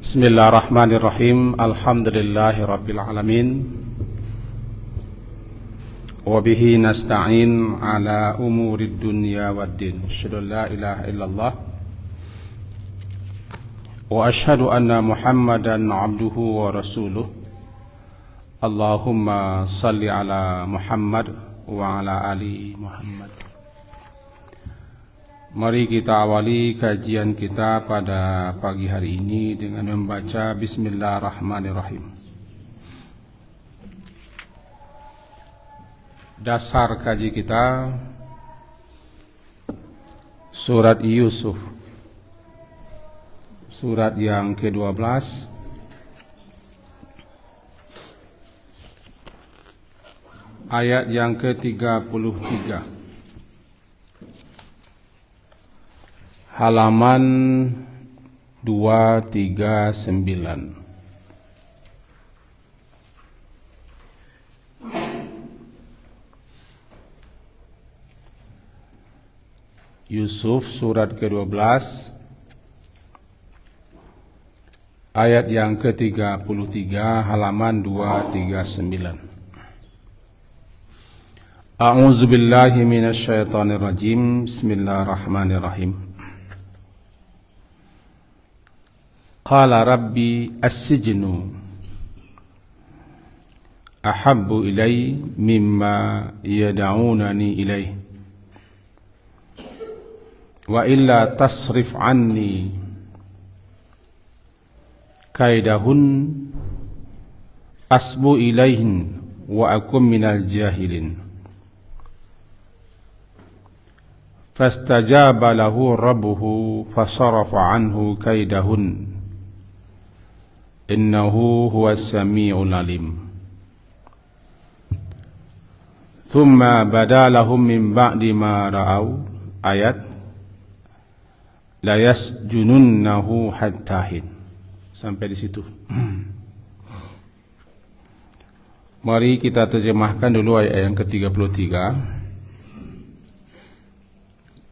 Bismillahirrahmanirrahim. Alhamdulillahirabbil alamin. Wa bihi nasta'in ala umurid dunya waddin. Asyhadu an la ilaha illallah wa asyhadu anna Muhammadan abduhu wa rasuluh. Allahumma salli ala Muhammad wa ala ali Muhammad. Mari kita awali kajian kita pada pagi hari ini dengan membaca Bismillahirrahmanirrahim. Dasar kaji kita Surat Yusuf, surat yang ke-12, ayat yang ke-33, halaman 239. Yusuf surat ke-12 ayat yang ke-33, halaman 239. A'udzubillahi minasyaitonirrajim. Bismillahirrahmanirrahim. Qala rabbi as-sijnu ahabbu ilai mimma yad'unani ilaihi wa illa tasrif anni kaidahun asbu ilaihin wa akum minal jahilin. Fastajaba lahu rabbuhu fasarafa anhu kaidahun innahu huwas sami'ul alim. Thumma badalahum min ba'di ma ra'au ayat la yasjununnahu hatta hin. Sampai di situ. Mari kita terjemahkan dulu ayat yang ke-33.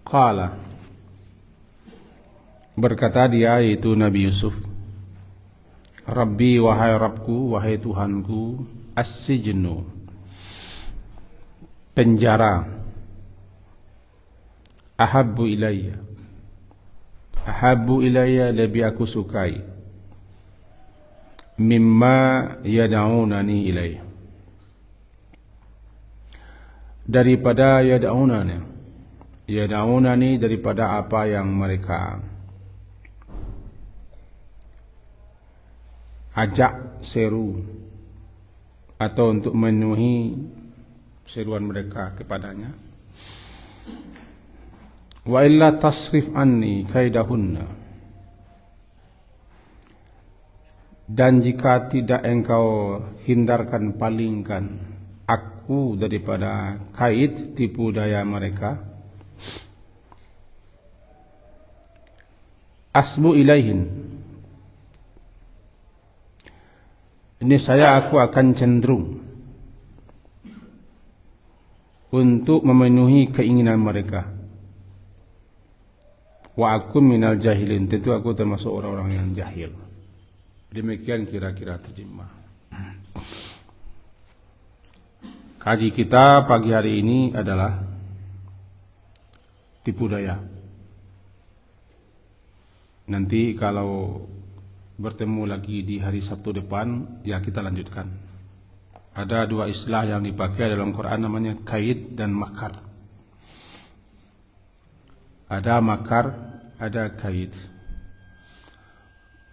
Qala, berkata dia, yaitu Nabi Yusuf, Rabbi, wahai Rabbku, wahai Tuhanku, as-sijnu, penjara, ahabbu ilayya, lebih aku sukai, mimma yad'unani ilayhi, daripada yad'unani, daripada apa yang mereka ajak seru atau untuk memenuhi seruan mereka kepadanya. Wa illa tasrif anni kaidahunna, dan jika tidak engkau hindarkan, palingkan aku daripada kaid tipu daya mereka, asbu ilaihin, ini aku akan cenderung untuk memenuhi keinginan mereka. Wa akum minal jahilin, tentu aku termasuk orang-orang yang jahil. Demikian kira-kira terjemah. Kaji kita pagi hari ini adalah tipu daya. Nanti kalau bertemu lagi di hari Sabtu depan, ya kita lanjutkan. Ada dua istilah yang dipakai dalam Quran, namanya kaid dan makar. Ada makar, ada kaid.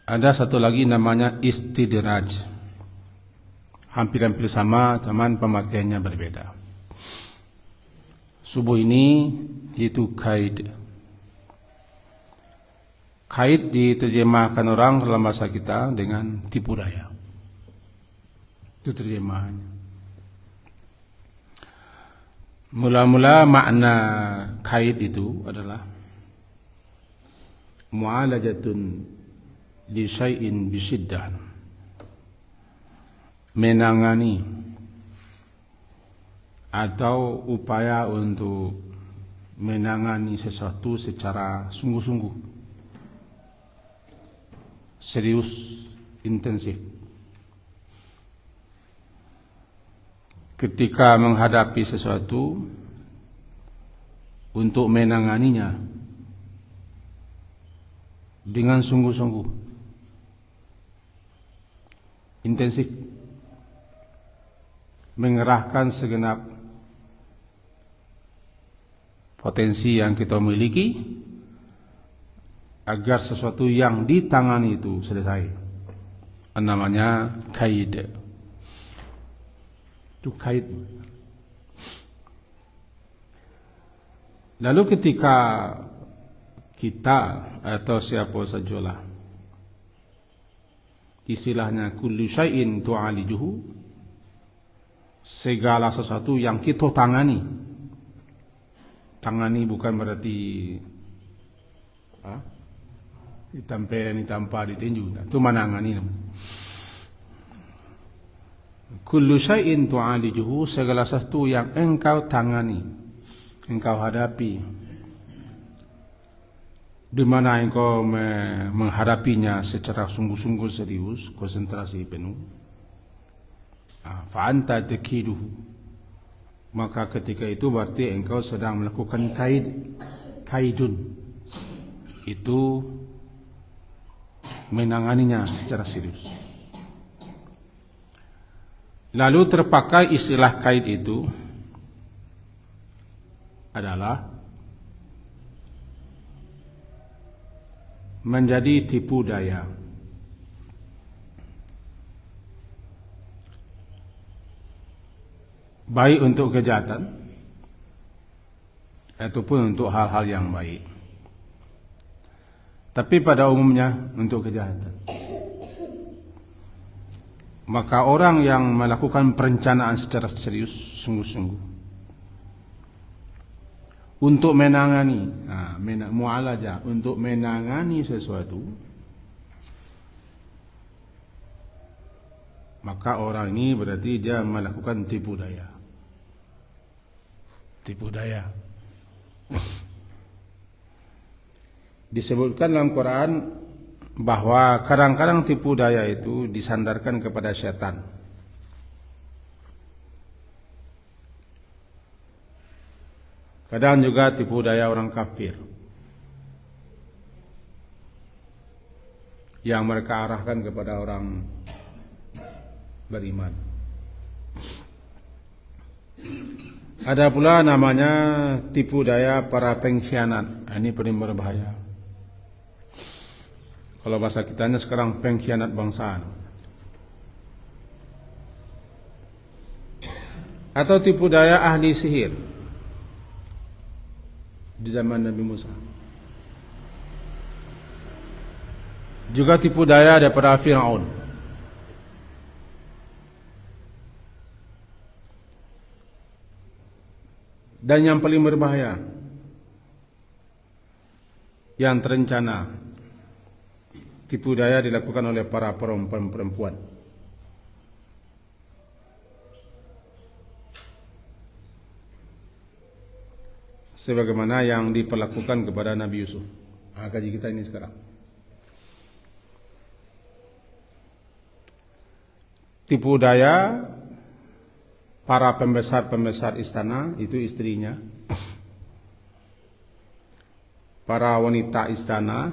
Ada satu lagi namanya istidraj. Hampir-hampir sama, cuman pemakaiannya berbeda. Subuh ini itu kaid. Kaid diterjemahkan orang dalam bahasa kita dengan tipu daya. Itu terjemahannya. Mula-mula makna kaid itu adalah mu'alajatun li syai'in bisyiddah, menangani atau upaya untuk menangani sesuatu secara sungguh-sungguh. serius, intensif. Ketika menghadapi sesuatu untuk menanganinya dengan sungguh-sungguh, intensif, mengerahkan segenap potensi yang kita miliki agar sesuatu yang ditangani itu selesai. Namanya kaid. Itu kaid. Lalu ketika kita atau siapa sajalah, istilahnya kullu syai'in tu'alijuhu, segala sesuatu yang kita tangani. Tangani bukan berarti ditampel, ditampa, ditinju. Itu menangani namanya. Kullu syai'in tu'alijuhu, segala sesuatu yang engkau tangani, engkau hadapi, di mana engkau menghadapinya secara sungguh-sungguh serius, konsentrasi penuh. Fa'anta takiduhu, maka ketika itu berarti engkau sedang melakukan kaidun, itu menanganinya secara serius. Lalu terpakai istilah kaid itu adalah menjadi tipu daya. Baik untuk kejahatan ataupun untuk hal-hal yang baik. Tapi pada umumnya untuk kejahatan. Maka orang yang melakukan perencanaan secara serius, sungguh-sungguh, untuk menangani, mu'alajah, untuk menangani sesuatu, maka orang ini berarti dia melakukan tipu daya. Tipu daya. Disebutkan dalam Quran bahwa kadang-kadang tipu daya itu disandarkan kepada syaitan. Kadang juga tipu daya orang kafir yang mereka arahkan kepada orang beriman. Ada pula namanya tipu daya para pengkhianat. Ini paling berbahaya. Kalau bahasa kitanya sekarang pengkhianat bangsa. Atau tipu daya ahli sihir di zaman Nabi Musa. Juga tipu daya daripada Fir'aun. Dan yang paling berbahaya, yang terencana, tipu daya dilakukan oleh para perempuan. Sebagaimana yang diperlakukan kepada Nabi Yusuf. Kaji kita ini sekarang. Tipu daya para pembesar istana, itu istrinya. Para wanita istana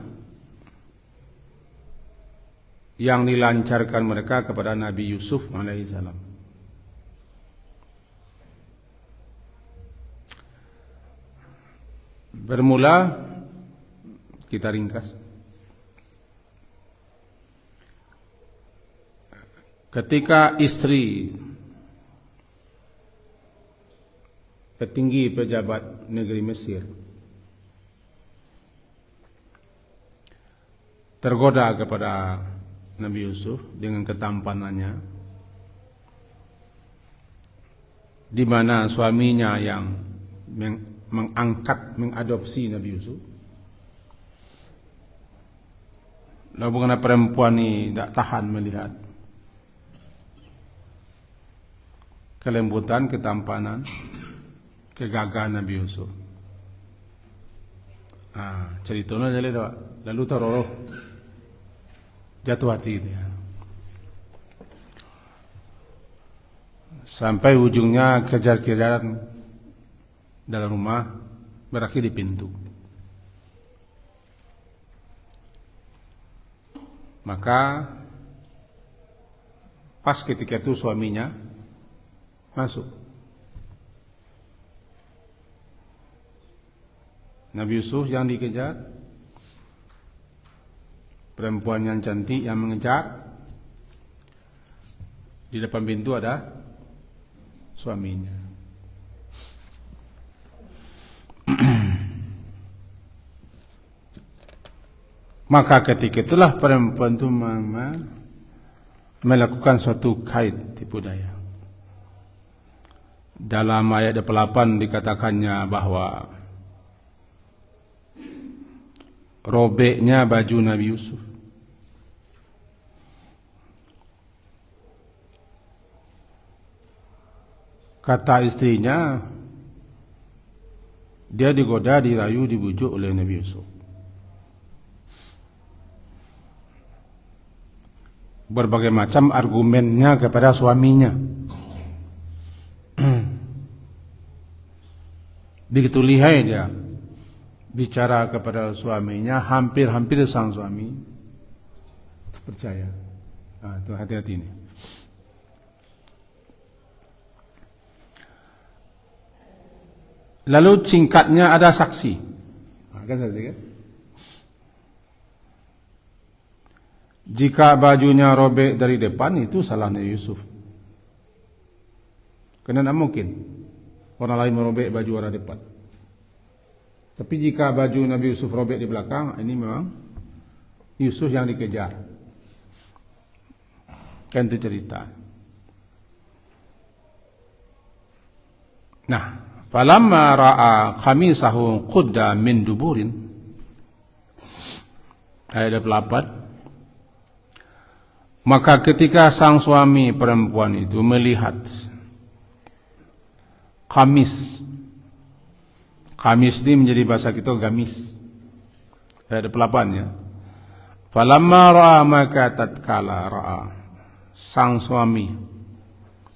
yang dilancarkan mereka kepada Nabi Yusuf alaihissalam. Bermula, kita ringkas, ketika istri petinggi pejabat negeri Mesir tergoda kepada Nabi Yusuf dengan ketampanannya, di mana suaminya yang mengadopsi Nabi Yusuf. Lalu karena perempuan ini tidak tahan melihat kelembutan, ketampanan, kegagahan Nabi Yusuf. Ceritanya jadi lalu teroroh. jatuh hati itu ya. Sampai ujungnya kejar-kejaran dalam rumah, berakhir di pintu. Maka pas ketika itu suaminya masuk. Nabi Yusuf yang dikejar, perempuan yang cantik yang mengejar, di depan pintu ada suaminya. Maka ketika itulah perempuan itu melakukan suatu kaid tipu daya. Dalam ayat 28 dikatakannya bahwa robeknya baju Nabi Yusuf. Kata istrinya, dia digoda, dirayu, dibujuk oleh Nabi Yusuf. Berbagai macam argumennya kepada suaminya. Begitu lihai dia bicara kepada suaminya, hampir-hampir sang suami percaya. Itu hati-hati ini. Lalu singkatnya ada saksi. Kan saksi kan? Jika bajunya robek dari depan, itu salahnya Yusuf. Karena tidak mungkin orang lain merobek baju orang depan. Tapi jika baju Nabi Yusuf robek di belakang, ini memang Yusuf yang dikejar. Kan itu cerita. Nah, falamma ra'a qamisahu qudda min duburin. Ayat 28. Maka ketika sang suami perempuan itu melihat kamis ini menjadi bahasa kita gamis. Ada 8 ya. Falamma ra'a, maka tatkala ra'a sang suami,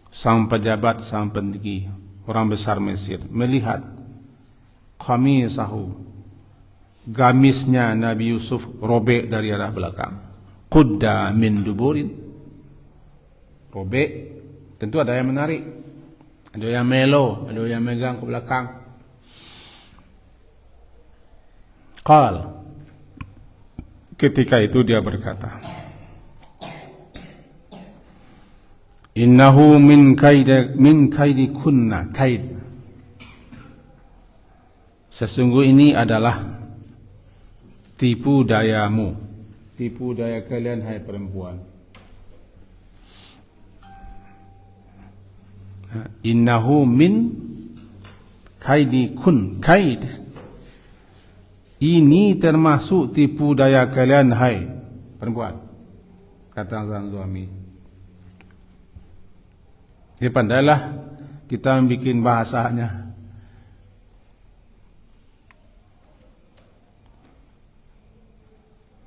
sang pejabat, sang pentinggi, orang besar Mesir melihat qamisahu, gamisnya Nabi Yusuf robek dari arah belakang. Qudda min duburin, robek, tentu ada yang menarik, ada yang melo, ada yang megang ke belakang. Qal, ketika itu dia berkata, innahu min kaidi kunna, kaid, sesungguh ini adalah tipu dayamu, tipu daya kalian hai perempuan. Innahu min kaidi kun, kaid ini termasuk tipu daya kalian hai perempuan, kata sang suami. Ya, pandailah kita bikin bahasanya.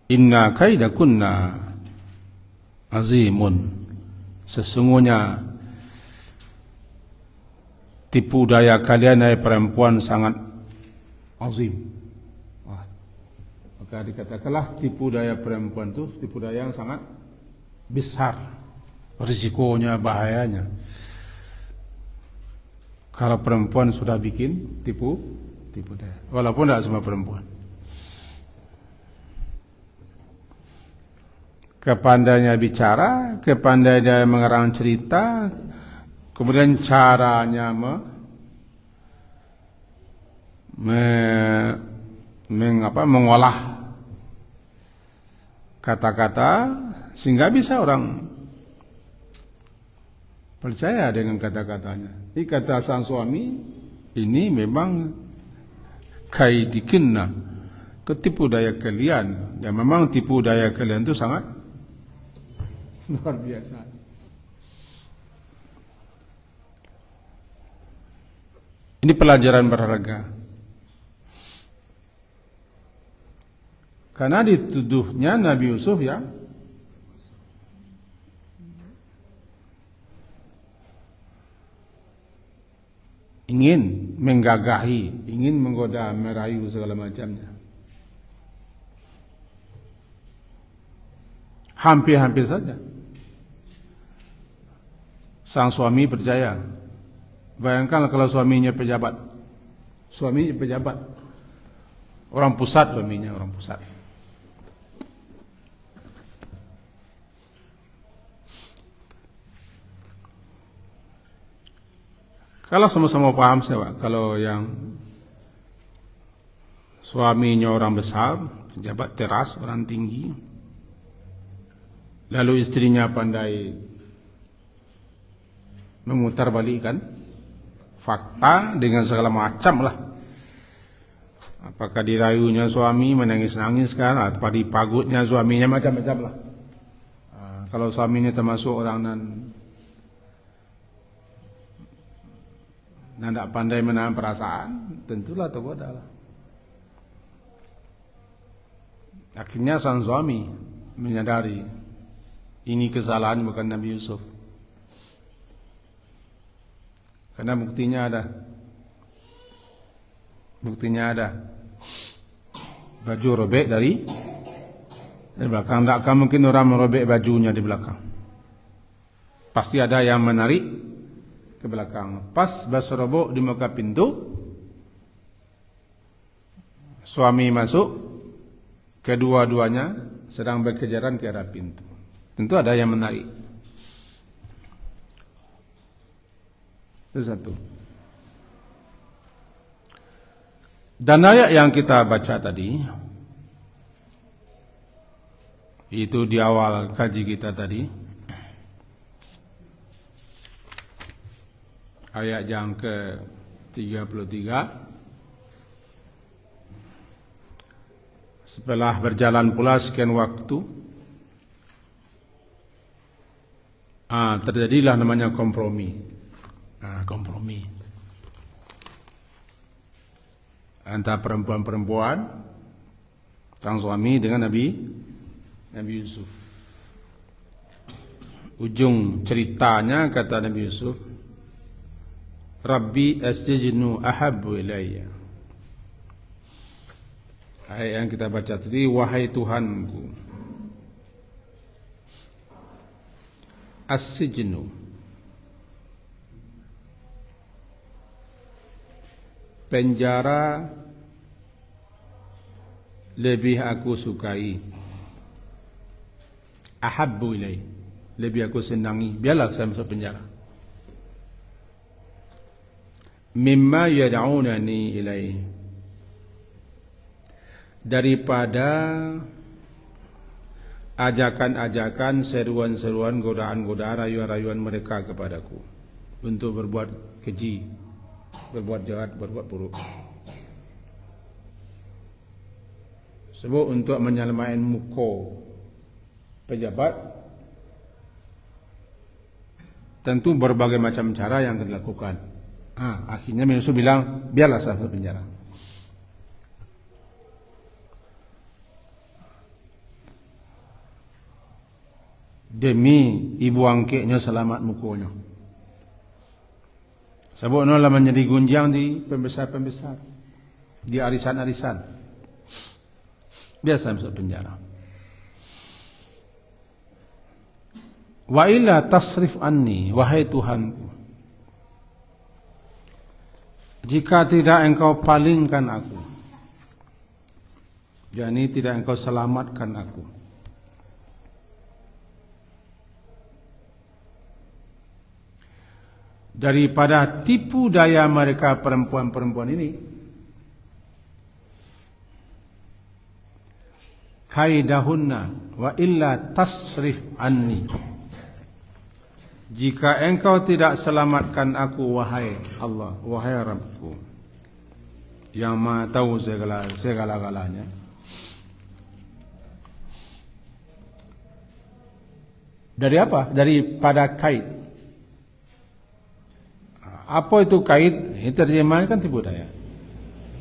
Inna kaidakunna azimun, sesungguhnya tipu daya kalian hai perempuan sangat azim. Maka dikatakanlah tipu daya perempuan itu tipu daya yang sangat besar, risikonya, bahayanya. Kalau perempuan sudah bikin tipu daya, walaupun tidak semua perempuan. Kepandainya bicara, kepandainya mengarang cerita, kemudian caranya mengolah kata-kata sehingga bisa orang percaya dengan kata-katanya. Ini kata sang suami, ini memang kaidikinna, ketipu daya kalian. Dan memang tipu daya kalian itu sangat luar biasa. Ini pelajaran berharga. Karena dituduhnya Nabi Yusuf ya ingin menggagahi, ingin menggoda, merayu segala macamnya. Hampir-hampir saja sang suami percaya. Bayangkan kalau suaminya pejabat, orang pusat, suaminya orang pusat. Kalau sama-sama paham saya, kalau yang suaminya orang besar, pejabat teras, orang tinggi, lalu istrinya pandai memutarbalikkan fakta dengan segala macam lah. Apakah dirayunya suami menangis-nangis kan, atau dipagutnya suaminya, macam-macam lah. Kalau suaminya termasuk orang nan tidak pandai menahan perasaan, tentulah tergoda lah. Akhirnya sang suami menyadari ini kesalahan bukan Nabi Yusuf, karena buktinya ada baju robek dari belakang. Tak akan mungkin orang merobek bajunya di belakang, pasti ada yang menarik ke belakang. Pas berserobok di muka pintu, suami masuk, kedua-duanya sedang berkejaran ke arah pintu. Tentu ada yang menarik. Itu satu. Dan ayat yang kita baca tadi, itu di awal kaji kita tadi, ayat yang ke-33, setelah berjalan pula sekian waktu, terjadilah namanya kompromi. Kompromi antara perempuan-perempuan, sang suami dengan Nabi Yusuf. Ujung ceritanya kata Nabi Yusuf, Rabbi as-sijnu ahabbu ilayya. Ayat yang kita baca tadi, wahai Tuhanku, as-sijnu, penjara lebih aku sukai. Ahabbu ilayya, lebih aku senangi. Biarlah saya masuk penjara. Mimma yad'unani ilaih, daripada ajakan-ajakan, seruan-seruan, godaan-godaan, rayuan-rayuan mereka kepadaku untuk berbuat keji, berbuat jahat, berbuat buruk. Sebab untuk menyelamatkan muka pejabat, tentu berbagai macam cara yang dilakukan. Akhirnya Yusuf bilang, biarlah saya masuk penjara. Demi ibu angketnya selamat mukanya. Sebab itulah menjadi gunjang di pembesar-pembesar, di arisan-arisan. Biar saya masuk penjara. Wa illa tasrif anni, wahai Tuhanku, jika tidak engkau palingkan aku, yakni tidak engkau selamatkan aku, daripada tipu daya mereka perempuan-perempuan ini, kaidahunna, wa illa tasrif anni, jika engkau tidak selamatkan aku, wahai Allah, wahai Rabbku yang Maha tahu segala-galanya, dari apa? Daripada kaid. Apa itu kaid? Terjemahan kan tipu daya.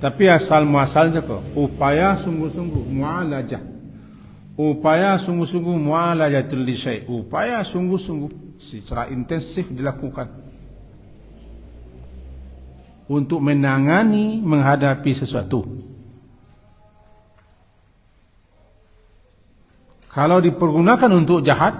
Tapi asal muasalnya kok upaya sungguh-sungguh mu'alajah. Upaya sungguh-sungguh mu'alajatul lisyai. Upaya sungguh-sungguh secara intensif dilakukan. untuk menangani, menghadapi sesuatu. Kalau dipergunakan untuk jahat,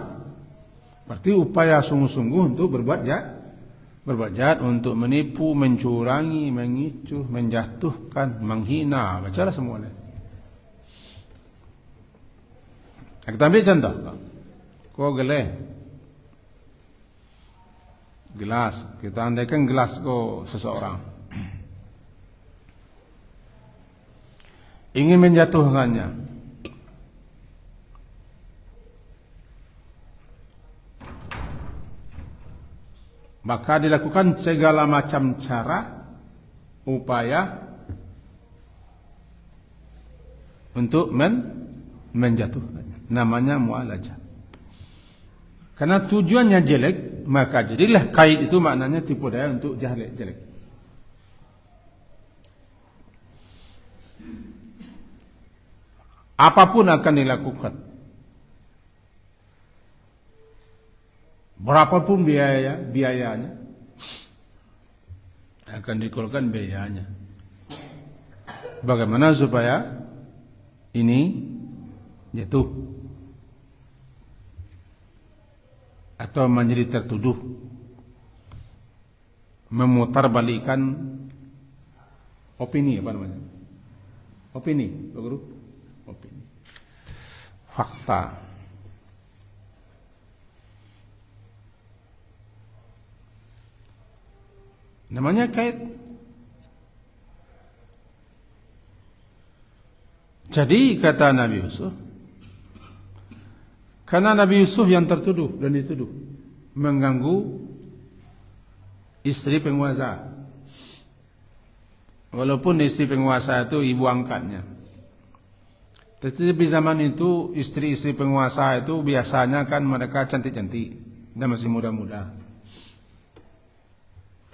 berarti upaya sungguh-sungguh untuk berbuat jahat, untuk menipu, mencurangi, mengicu, menjatuhkan, menghina, bacalah semuanya. Kita ambil contoh. Kau gelas, kita andaikan gelas kau seseorang ingin menjatuhkannya, maka dilakukan segala macam cara, upaya untuk menjatuhkannya. Namanya mu'alajah. Karena tujuannya jelek, maka jadilah kait itu maknanya tipu daya untuk jelek. Apapun akan dilakukan, berapapun biayanya, akan dikeluarkan biayanya. Bagaimana supaya ini jatuh atau menjadi tertuduh, memutarbalikkan opini, apa namanya? Opini, Pak Guru? Opini. Fakta. Namanya kait. Jadi kata Nabi Yusuf, karena Nabi Yusuf yang tertuduh dan dituduh mengganggu istri penguasa. Walaupun istri penguasa itu ibu angkatnya. Tetapi zaman itu istri-istri penguasa itu biasanya kan mereka cantik-cantik dan masih muda-muda.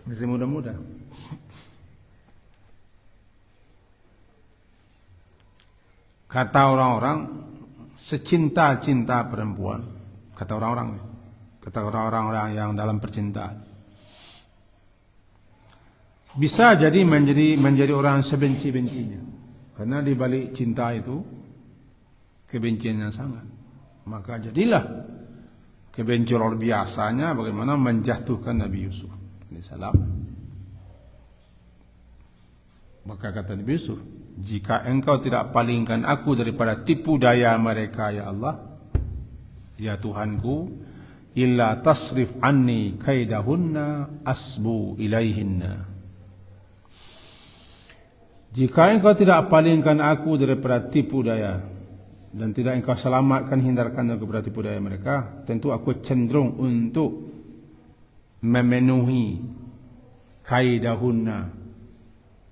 Masih muda-muda. Kata orang-orang, secinta-cinta perempuan, kata orang-orang yang dalam percintaan, bisa jadi menjadi orang sebenci-bencinya, karena di balik cinta itu kebencian yang sangat. Maka jadilah kebencian luar biasanya bagaimana menjatuhkan Nabi Yusuf alaihissalam. Maka kata Nabi Yusuf, jika engkau tidak palingkan aku daripada tipu daya mereka, ya Allah, ya Tuhanku, illa tasrif anni kaidahunna asbu ilaihinna. Jika engkau tidak palingkan aku daripada tipu daya dan tidak engkau selamatkan, hindarkan kepada tipu daya mereka, tentu aku cenderung untuk memenuhi kaidahunna,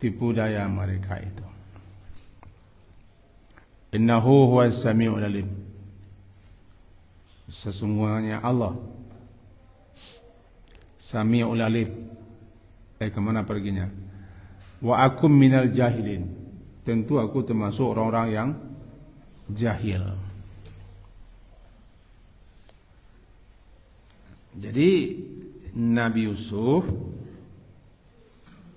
tipu daya mereka itu. Innahu huwas sami'ul alim. Sesungguhnya Allah Sami'ul alim. Kemana perginya? Wa akum minal jahilin. Tentu aku termasuk orang-orang yang jahil. Jadi Nabi Yusuf,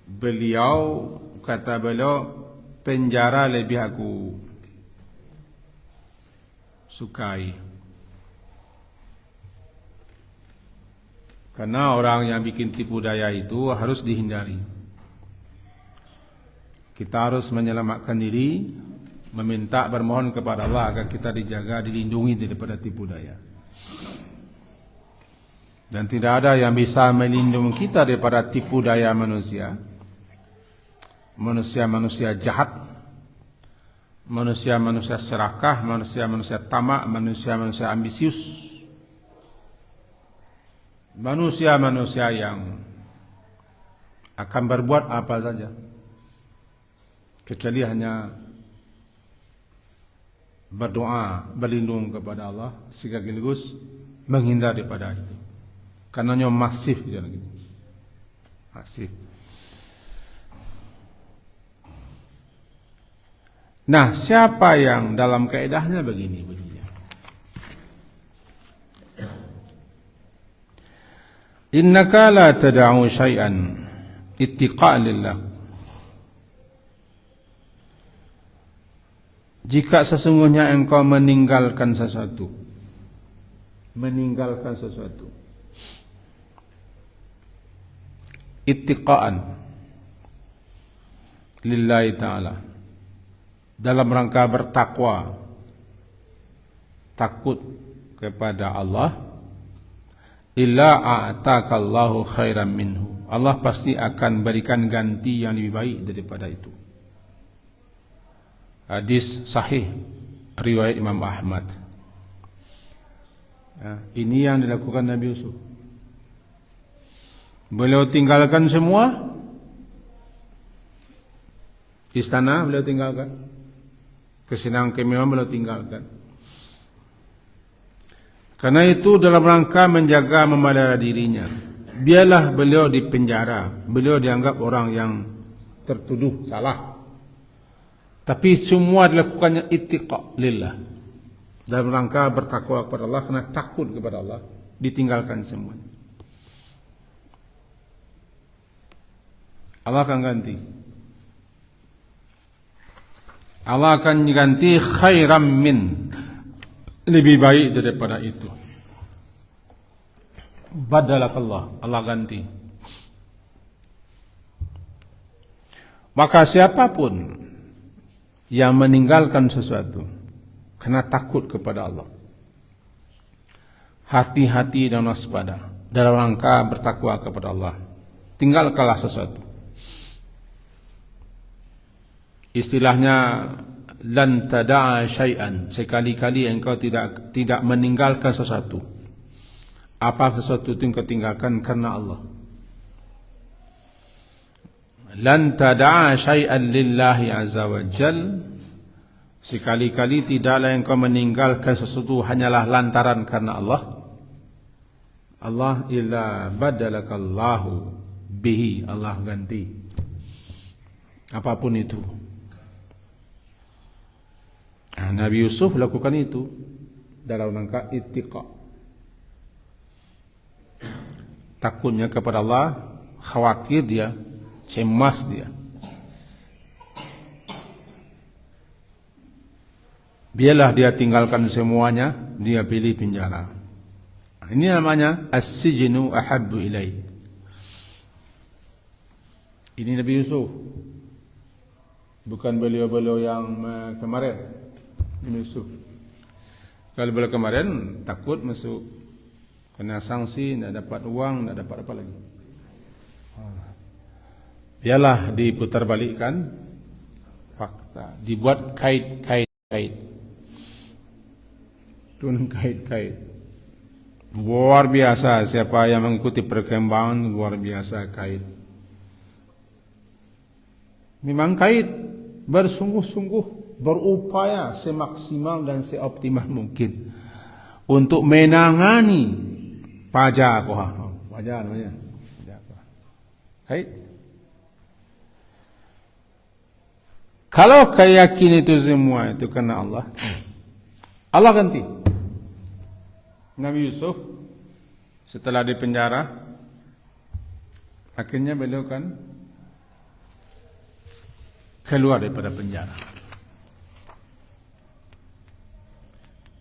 beliau kata beliau, penjara lebih aku sukai, karena orang yang bikin tipu daya itu harus dihindari. Kita harus menyelamatkan diri, meminta, bermohon kepada Allah agar kita dijaga, dilindungi daripada tipu daya. Dan tidak ada yang bisa melindungi kita daripada tipu daya manusia. Manusia-manusia jahat, manusia-manusia serakah, manusia-manusia tamak, manusia-manusia ambisius, manusia-manusia yang akan berbuat apa saja kecuali hanya berdoa, berlindung kepada Allah, sekaligus menghindar daripada itu. Karenanya masif dalam itu. Masif. Nah, siapa yang dalam kaedahnya begini bunyinya? Innaka la tad'u syai'an ittiqa lillah. Jika sesungguhnya engkau meninggalkan sesuatu, ittiqaan lillahi ta'ala, dalam rangka bertakwa, takut kepada Allah, illa a'takallahu khairan minhu, Allah pasti akan berikan ganti yang lebih baik daripada itu. Hadis sahih riwayat Imam Ahmad. Ini yang dilakukan Nabi Yusuf. Beliau tinggalkan semua istana, beliau tinggalkan kesenangan kemewahan, beliau tinggalkan. Karena itu dalam rangka menjaga memelihara dirinya. Biarlah beliau di penjara, beliau dianggap orang yang tertuduh salah, tapi semua dilakukannya ittiqa lillah, dalam rangka bertakwa kepada Allah, karena takut kepada Allah, ditinggalkan semuanya. Allah akan ganti. Allah akan ganti khairan min, lebih baik daripada itu. Badalakallah, Allah ganti. Maka siapapun yang meninggalkan sesuatu karena takut kepada Allah, hati-hati dan waspada dalam rangka bertakwa kepada Allah, tinggalkanlah sesuatu. Istilahnya lan tada'a syai'an, sekali-kali engkau tidak meninggalkan sesuatu. Apa sesuatu itu engkau tinggalkan karena Allah. Lan tada'a syai'an lillahi azza wa jal, sekali-kali tidaklah engkau meninggalkan sesuatu hanyalah lantaran karena Allah. Allah illa badalakallahu bihi, Allah ganti apapun itu. Nabi Yusuf lakukan itu dalam rangka ittiqa, takutnya kepada Allah, khawatir dia, cemas dia. Biarlah dia tinggalkan semuanya, dia pilih penjara. Ini namanya as-sijnu ahabbu ilai. Ini Nabi Yusuf, bukan beliau-beliau yang kemarin. Nabi Yusuf, kalau beliau kemarin takut masuk, kena sanksi, tidak dapat uang, tidak dapat apa lagi. Biarlah diputar balikkan fakta, dibuat kait-kait, tun kait-kait. Luar biasa, siapa yang mengikuti perkembangan luar biasa kait. Memang kait, bersungguh-sungguh, berupaya semaksimal dan seoptimal mungkin untuk menangani pajak, pajak namanya, kait. Kalau keyakinan itu semua itu karena Allah, Allah ganti. Nabi Yusuf setelah di penjara, akhirnya beliau kan keluar daripada penjara.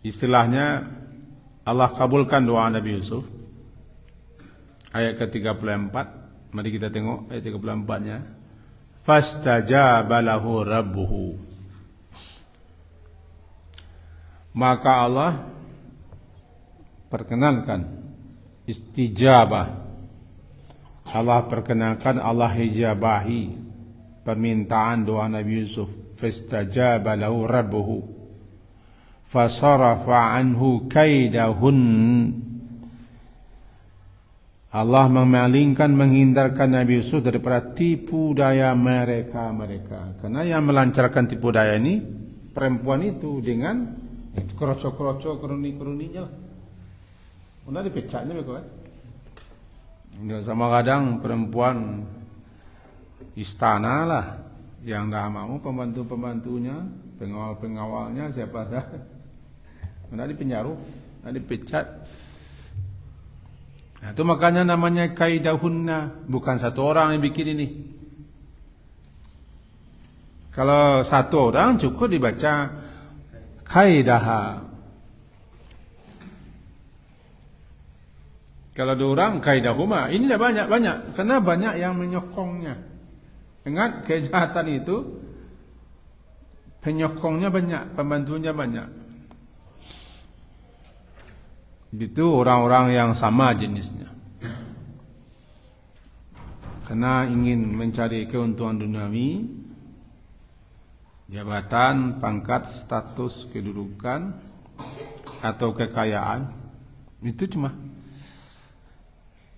Istilahnya Allah kabulkan doa Nabi Yusuf. Ayat ke-34, mari kita tengok ayat 34-nya. Fastajaba lahu rabbuhu, maka Allah perkenankan istijabah, Allah perkenankan, Allah hijabahi permintaan doa Nabi Yusuf. Fastajaba lahu rabbuhu fasarafa anhu kaidahun, Allah memalingkan, menghindarkan Nabi Yusuf daripada tipu daya mereka. Karena yang melancarkan tipu daya ini perempuan itu dengan kroco-kroco, keruni-keruninya. Udah dipecatnya mereka kan. Sama kadang perempuan istana lah yang dah mau pembantu-pembantunya, pengawal-pengawalnya siapa saja. Udah dipenjara, udah dipecat. Nah, itu makanya namanya kaidahunna, bukan satu orang yang bikin ini. Kalau satu orang cukup dibaca kaidaha. Kalau dua orang kaidahuma, ini dah banyak, karena banyak yang menyokongnya. Ingat, kejahatan itu penyokongnya banyak, pembantunya banyak. Itu orang-orang yang sama jenisnya. Karena ingin mencari keuntungan duniawi, jabatan, pangkat, status, kedudukan, atau kekayaan, itu cuma.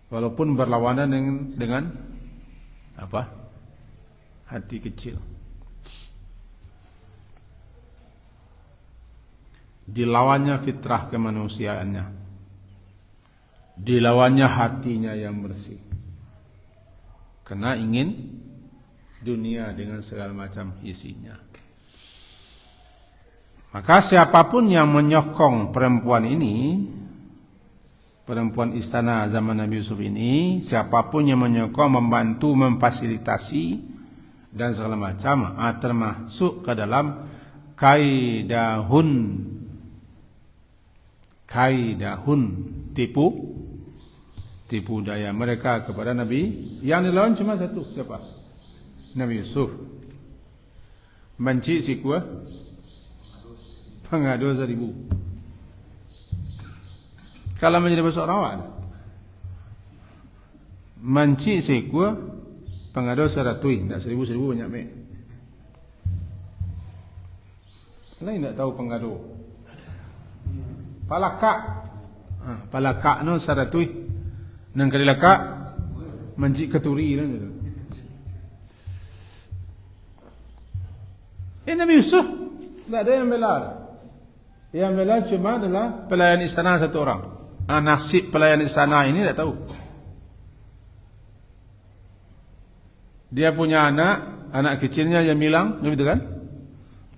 Walaupun berlawanan dengan apa? Hati kecil. Dilawannya fitrah kemanusiaannya, dilawannya hatinya yang bersih, karena ingin dunia dengan segala macam isinya. Maka siapapun yang menyokong perempuan ini, perempuan istana zaman Nabi Yusuf ini, siapapun yang menyokong, membantu, memfasilitasi dan segala macam, termasuk ke dalam kaidahun, tipu daya mereka kepada Nabi. Yang dilawan cuma satu, siapa? Nabi Yusuf. Benci si kuah pengadu 1000. Kalau menjadi bahasa Sarawak, manci sekua pengado 100, tak 1000 banyak mek. Lain tak tahu pengado. Palakak, palakak no 100, nang kali lakak manci keturi lah gitu. Nabi Yusuf tak ada yang bela. Yang bela cuma adalah pelayan istana satu orang. Nasib pelayan istana ini tak tahu. Dia punya anak kecilnya yang hilang, begitu kan?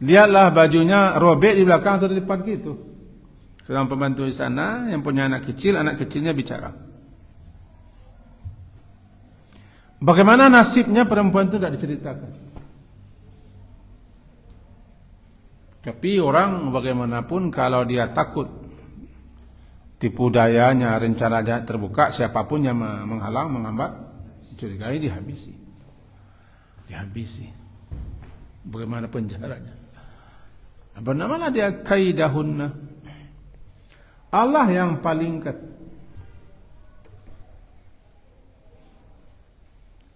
Lihatlah bajunya robek di belakang atau di depan gitu. Seorang pembantu istana yang punya anak kecilnya bicara. Bagaimana nasibnya perempuan itu tidak diceritakan. Tapi orang bagaimanapun kalau dia takut tipu dayanya, rencana jahat terbuka, siapapun yang menghalang, menghambat, curigai, dihabisi. Bagaimana penjaranya? Bernamalah dia kaidahunna. Allah yang palingkan.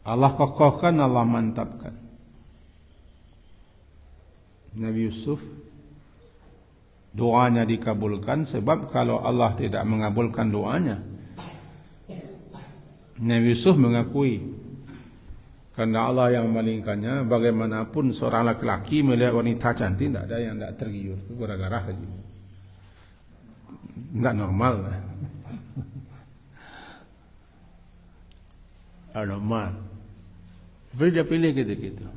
Allah kokohkan, Allah mantapkan. Nabi Yusuf doanya dikabulkan, sebab kalau Allah tidak mengabulkan doanya, Nabi Yusuf mengakui karena Allah yang memalingkannya. Bagaimanapun seorang laki-laki melihat wanita cantik, tidak ada yang tidak tergiur, itu gara-gara saja, tidak normal. Normal. Tapi dia pilih gitu-gitu.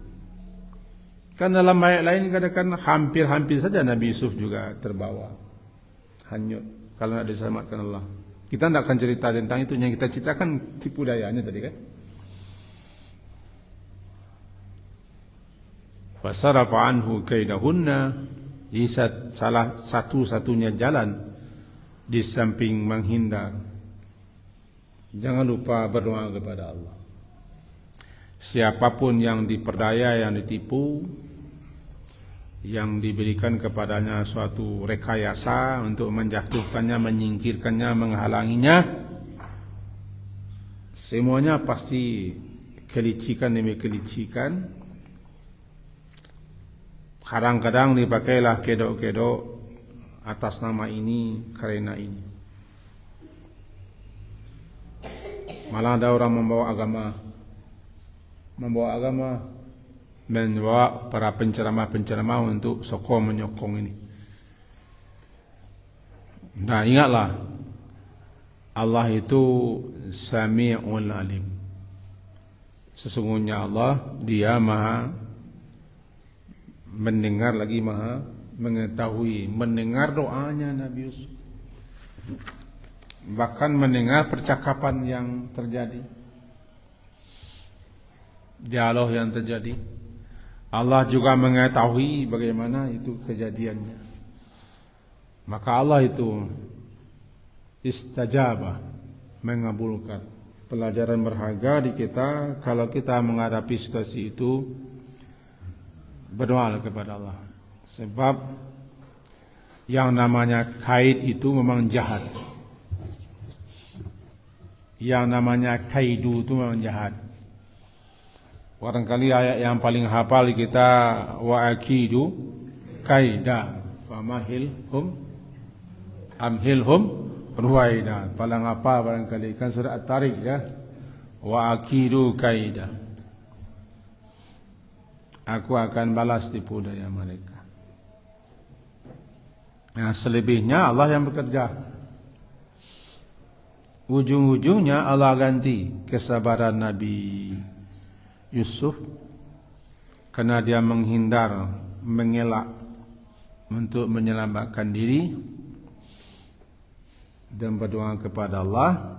Kan dalam ayat lain katakan hampir-hampir saja Nabi Yusuf juga terbawa hanyut kalau tidak diselamatkan Allah. Kita tidak akan cerita tentang itu, yang kita ceritakan tipu dayanya tadi kan. Fasarafa anhu kaidahunna, salah satu-satunya jalan di samping menghindar. Jangan lupa berdoa kepada Allah. Siapapun yang diperdaya, yang ditipu, yang diberikan kepadanya suatu rekayasa untuk menjatuhkannya, menyingkirkannya, menghalanginya, semuanya pasti kelicikan demi kelicikan. Kadang-kadang dipakailah kedok-kedok atas nama ini, karena ini. Malah ada orang membawa para penceramah untuk sokong menyokong ini. Nah, ingatlah, Allah itu Sami'ul Alim. Sesungguhnya Allah, Dia Maha mendengar, lagi Maha mengetahui. Mendengar doanya Nabi Yusuf. bahkan mendengar percakapan yang terjadi, dialog yang terjadi. Allah juga mengetahui bagaimana itu kejadiannya. Maka Allah itu istajabah, mengabulkan. Pelajaran berharga di kita kalau kita menghadapi situasi itu, berdoa kepada Allah. Sebab yang namanya kaid itu memang jahat. Yang namanya kaidu itu memang jahat. Barangkali ayat yang paling hafal kita, wa akidu kaida famahilhum amhilhum ruwaida. Paling apa barangkali kan surah At-Tariq ya. Wa akidu kaida. Aku akan balas tipu daya mereka. Nah, selebihnya Allah yang bekerja. Ujung-ujungnya Allah ganti kesabaran Nabi Yusuf karena dia menghindar, mengelak untuk menyelamatkan diri dan berdoa kepada Allah.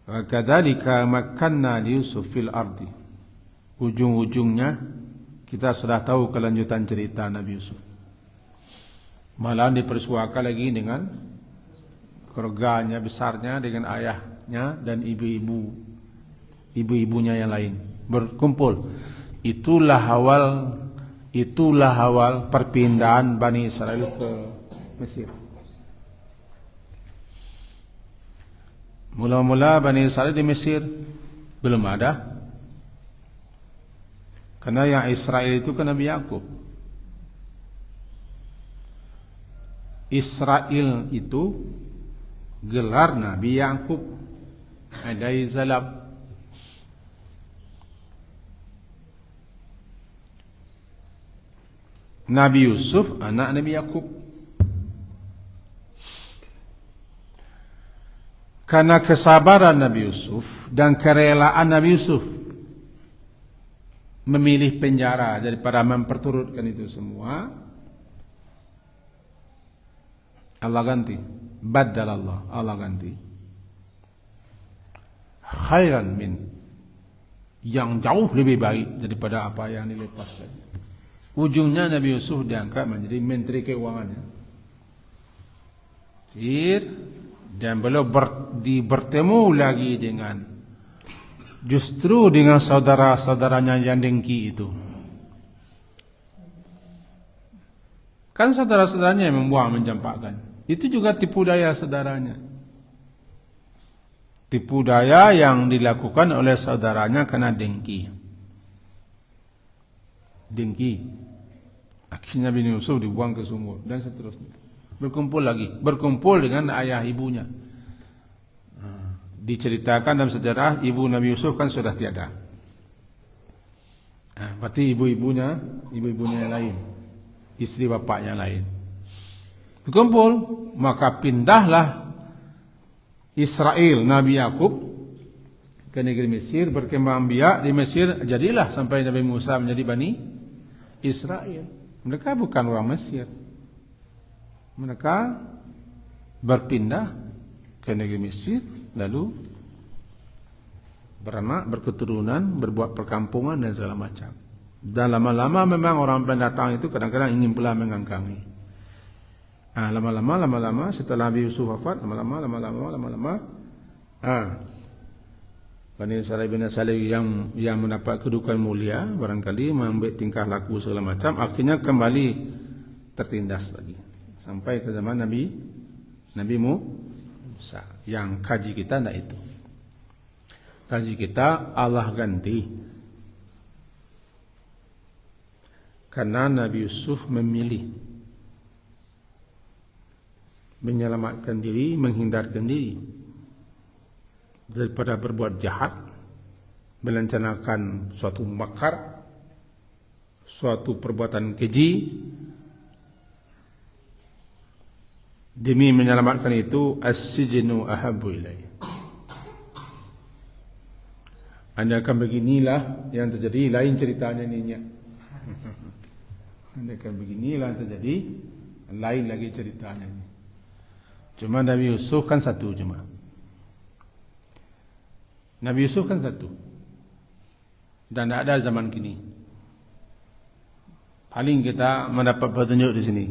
Wa kadzalika makkanna li Yusuf fil ardi. Ujung-ujungnya kita sudah tahu kelanjutan cerita Nabi Yusuf. Malah dipersuakan lagi dengan keluarganya besarnya, dengan ayahnya dan ibu-ibunya yang lain berkumpul. Itulah awal perpindahan Bani Israel ke Mesir. Mula-mula Bani Israel di Mesir belum ada. Karena yang Israel itu kan Nabi Yakub. Israel itu gelar Nabi Yakub alaihi salam. Nabi Yusuf anak Nabi Yakub. Karena kesabaran Nabi Yusuf dan kerelaan Nabi Yusuf memilih penjara daripada memperturutkan itu semua, Allah ganti. Badal Allah ganti khairan min, yang jauh lebih baik daripada apa yang dilepas tadi. Ujungnya Nabi Yusuf diangkat menjadi menteri keuangannya. Dan beliau bertemu lagi dengan justru dengan saudara-saudaranya yang dengki itu. Kan saudara-saudaranya yang membuang, mencampakkan. Itu juga tipu daya saudaranya. Tipu daya yang dilakukan oleh saudaranya karena dengki. Dengki. Akhirnya Nabi Yusuf dibuang ke sumur dan seterusnya. Berkumpul dengan ayah ibunya. Diceritakan dalam sejarah ibu Nabi Yusuf kan sudah tiada. Berarti ibu-ibunya yang lain, istri bapaknya lain. Berkumpul, maka pindahlah Israel Nabi Yakub ke negeri Mesir, berkembang biak di Mesir, jadilah sampai Nabi Musa menjadi Bani Israel. Mereka bukan orang Mesir. Mereka berpindah ke negeri Mesir, lalu beranak, berketurunan, berbuat perkampungan dan segala macam. Dan lama-lama memang orang pendatang itu kadang-kadang ingin pula mengangkangi. Lama-lama setelah Nabi Yusuf wafat, lama-lama Bani Israil bin Salih yang mendapat kedudukan mulia, barangkali mengambil tingkah laku segala macam, akhirnya kembali tertindas lagi sampai ke zaman Nabi Musa. Yang kaji kita tidak itu. Kaji kita Allah ganti karena Nabi Yusuf memilih menyelamatkan diri, menghindarkan diri daripada berbuat jahat, merencanakan suatu makar, suatu perbuatan keji. Demi menyelamatkan itu, as-sijnu ahabbu ilayya. Anda akan beginilah yang terjadi, lain ceritanya ninya. Anda akan beginilah yang terjadi, lain lagi ceritanya. Cuma Nabi Yusuf kan satu cuma. Nabi Yusuf kan satu. Dan tidak ada zaman kini. Paling kita mendapat petunjuk di sini.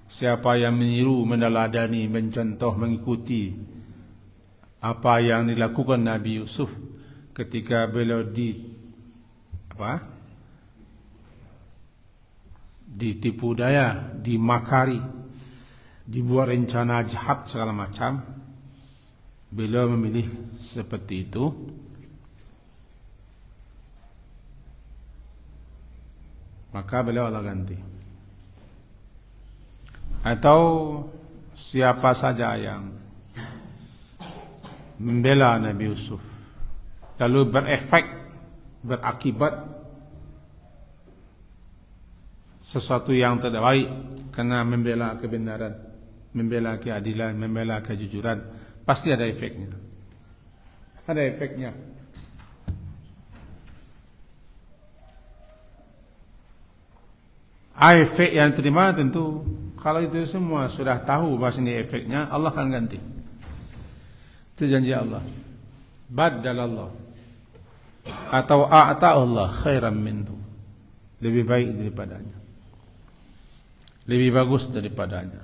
Siapa yang meniru, meneladani, mencontoh, mengikuti apa yang dilakukan Nabi Yusuf ketika beliau ditipu daya, dimakari, dibuat rencana jahat segala macam, beliau memilih seperti itu, maka beliau Allah ganti. Atau siapa saja yang membela Nabi Yusuf lalu berefek, berakibat sesuatu yang tidak baik karena membela kebenaran, membela keadilan, membela kejujuran, pasti ada efeknya. Ada efeknya. Efek yang terima tentu kalau itu semua sudah tahu bahwa ini efeknya, Allah akan ganti. Itu janji Allah. Baddalallah atau a'ta'allah khairan minhu, lebih baik daripadanya, lebih bagus daripadanya.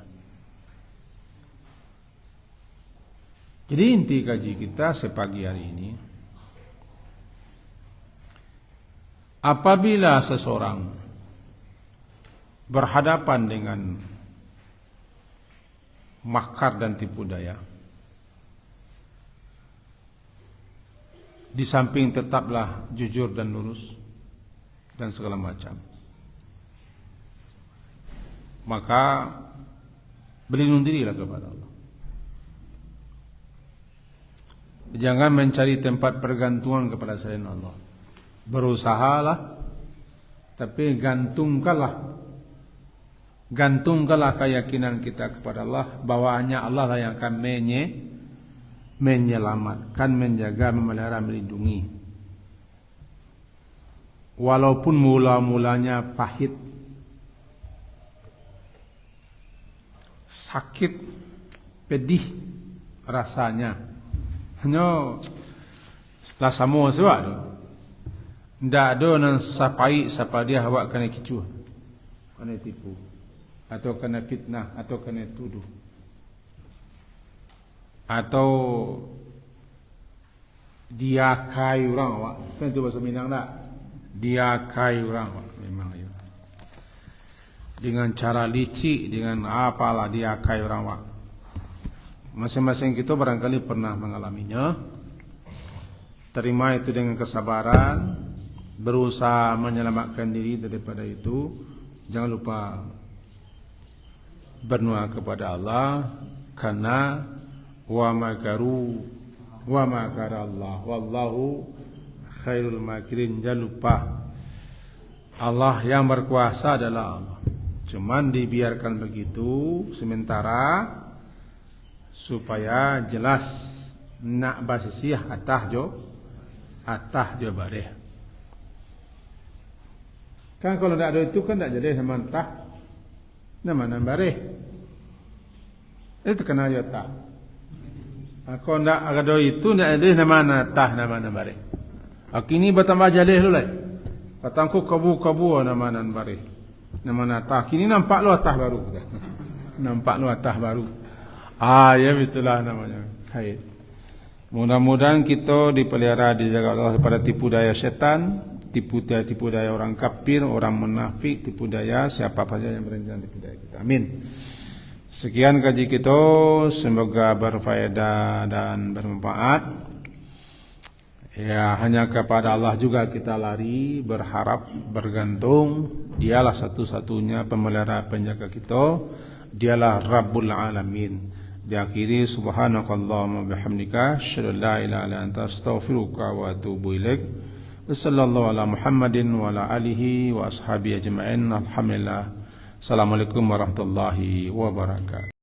Jadi inti kaji kita sepagi hari ini, apabila seseorang berhadapan dengan makar dan tipu daya, di samping tetaplah jujur dan lurus dan segala macam, maka berlindung dirilah kepada Allah. Jangan mencari tempat pergantungan kepada selain Allah. Berusahalah, tapi gantungkanlah keyakinan kita kepada Allah, bahwa hanya Allah lah yang akan menyelamatkan, menjaga, memelihara, melindungi. Walaupun mula-mulanya pahit, sakit, pedih rasanya, hanya lah semua sebab tu. Tidak ada yang sapai siapa dia awak kena kicu, kena tipu, atau kena fitnah, atau kena tuduh, atau diakai orang awak. Kan itu bahasa Minang tak? Diakai orang awak. Memang ya. Dengan cara licik, dengan apalah diakai orang awak. Masing-masing kita barangkali pernah mengalaminya. Terima itu dengan kesabaran, berusaha menyelamatkan diri daripada itu. Jangan lupa berdoa kepada Allah, karena wa makaru wa makara Allah wallahu khairul makirin. Jangan lupa Allah yang berkuasa adalah Allah. Cuman dibiarkan begitu sementara supaya jelas nak basisiah atah jo bareh. Kan kalau tidak ada itu kan tidak jadi nama entah nama bareh. Itu kena jo tah. Kalau tidak ada itu tidak ada nama tah nama bareh. Kini bertambah jalih dulu lah. Katangku kabu nama bareh. Nama tah. Kini nampak lu tah baru. Nampak lu tah baru. Ya itulah namanya kait. Mudah-mudahan kita dipelihara, dijaga Allah daripada tipu daya setan, tipu daya orang kafir, orang munafik, tipu daya siapa saja yang berencana tipu daya kita. Amin. Sekian kaji kita, semoga berfaedah dan bermanfaat. Ya, hanya kepada Allah juga kita lari, berharap, bergantung. Dialah satu-satunya pemelihara penjaga kita. Dialah Rabbul Alamin. Diakhiri subhanakallahumma bihamdika asyhadu an la ilaha illa anta astaghfiruka wa atubu ilaik. Wassallallahu ala Muhammadin wa ala alihi wa ashabihi ajma'in. Alhamdulillah. Assalamualaikum warahmatullahi wabarakatuh.